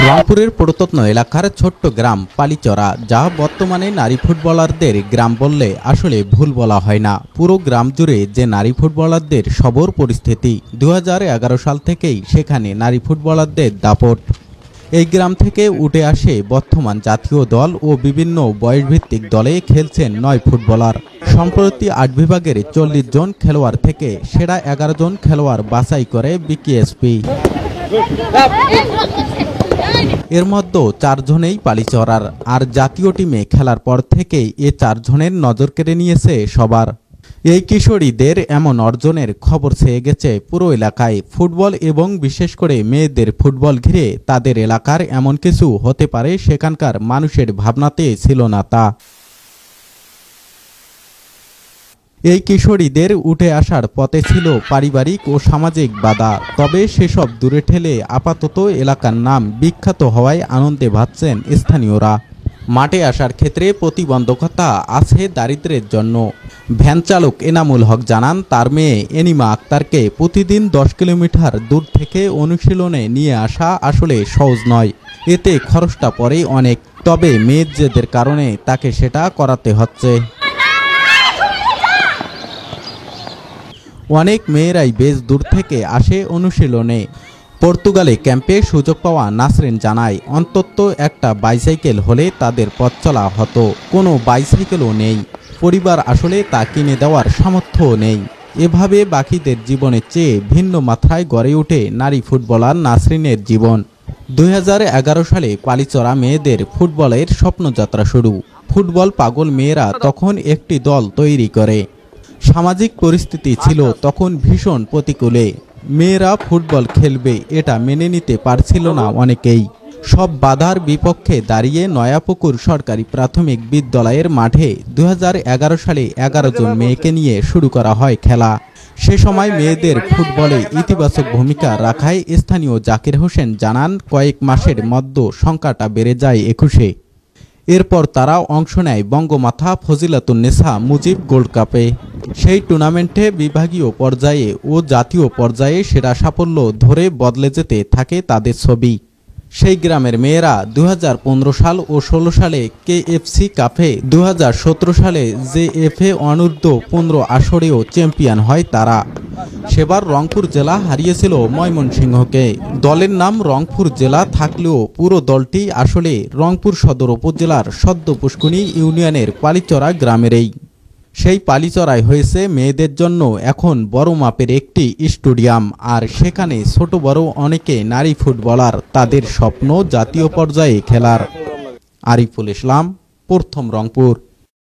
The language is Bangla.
রংপুরের প্রত্যন্ত এলাকার ছোট্ট গ্রাম পালিচরা, যা বর্তমানে নারী ফুটবলারদের গ্রাম বললে আসলে ভুল বলা হয় না। পুরো গ্রাম জুড়ে যে নারী ফুটবলারদের সবর পরিস্থিতি, 2011 সাল থেকেই সেখানে নারী ফুটবলারদের দাপট। এই গ্রাম থেকে উঠে আসে বর্তমান জাতীয় দল ও বিভিন্ন বয়সভিত্তিক দলে খেলছেন 9 ফুটবলার। সম্প্রতি 8 বিভাগের 40 জন খেলোয়াড় থেকে সেরা 11 জন খেলোয়াড় বাছাই করে বিকেএসপি। এর মধ্যে 4 জনেই পালিচরার, আর জাতীয় টিমে খেলার পর থেকেই এ 4 জনের নজর কেড়ে নিয়েছে সবার। এই কিশোরীদের এমন অর্জনের খবর ছেয়ে গেছে পুরো এলাকায়। ফুটবল এবং বিশেষ করে মেয়েদের ফুটবল ঘিরে তাদের এলাকার এমন কিছু হতে পারে সেখানকার মানুষের ভাবনাতে ছিল না তা। এই কিশোরীদের উঠে আসার পথে ছিল পারিবারিক ও সামাজিক বাধা, তবে সেসব দূরে ঠেলে আপাতত এলাকার নাম বিখ্যাত হওয়ায় আনন্দে ভাসছেন স্থানীয়রা। মাঠে আসার ক্ষেত্রে প্রতিবন্ধকতা আছে দারিদ্র্যের জন্য। ভ্যান চালক এনামুল হক জানান, তার মেয়ে এনিমা আক্তারকে প্রতিদিন 10 কিলোমিটার দূর থেকে অনুশীলনে নিয়ে আসা আসলে সহজ নয়। এতে খরচটা পড়ে অনেক, তবে মেয়ের জেদের কারণে তাকে সেটা করাতে হচ্ছে। অনেক মেয়েরাই বেশ দূর থেকে আসে অনুশীলনে। পর্তুগালে ক্যাম্পে সুযোগ পাওয়া নাসরিন জানায়, অন্তত একটা বাইসাইকেল হলে তাদের পথ চলা হতো। কোনো বাইসাইকেলও নেই, পরিবার আসলে তা কিনে দেওয়ার সামর্থ্যও নেই। এভাবে বাকিদের জীবনের চেয়ে ভিন্ন মাত্রায় গড়ে ওঠে নারী ফুটবলার নাসরিনের জীবন। 2011 সালে পালিচরা মেয়েদের ফুটবলের স্বপ্নযাত্রা শুরু। ফুটবল পাগল মেয়েরা তখন একটি দল তৈরি করে। সামাজিক পরিস্থিতি ছিল তখন ভীষণ প্রতিকূলে। মেয়েরা ফুটবল খেলবে এটা মেনে নিতে পারছিল না অনেকেই। সব বাধার বিপক্ষে দাঁড়িয়ে নয়াপুকুর সরকারি প্রাথমিক বিদ্যালয়ের মাঠে 2011 সালে 11 জন মেয়েকে নিয়ে শুরু করা হয় খেলা। সে সময় মেয়েদের ফুটবলে ইতিবাচক ভূমিকা রাখায় স্থানীয় জাকির হোসেন জানান, কয়েক মাসের মধ্যে সংখ্যাটা বেড়ে যায় 21-এ। এরপর তারা অংশ নেয় বঙ্গমাতা ফজিলাতুন্নেসা মুজিব গোল্ড কাপে। সেই টুর্নামেন্টে বিভাগীয় পর্যায়ে ও জাতীয় পর্যায়ে সেরা সাফল্য ধরে বদলে যেতে থাকে তাদের ছবি। সেই গ্রামের মেয়েরা 2015 সাল ও 16 সালে কেএফসি কাপে, 2017 সালে জেএফএ অনূর্ধ্ব 15 আসরেও চ্যাম্পিয়ন হয় তারা। সেবার রংপুর জেলা হারিয়েছিল ময়মনসিংহকে। দলের নাম রংপুর জেলা থাকলেও পুরো দলটি আসলে রংপুর সদর উপজেলার সদ্য পুষ্কুনি ইউনিয়নের পালিচরা গ্রামেরই। সেই পালিচরায় হয়েছে মেয়েদের জন্য এখন বড় মাপের একটি স্টেডিয়াম, আর সেখানে ছোট বড় অনেকে নারী ফুটবলার, তাদের স্বপ্ন জাতীয় পর্যায়ে খেলার। আরিফুল ইসলাম, প্রথম রংপুর।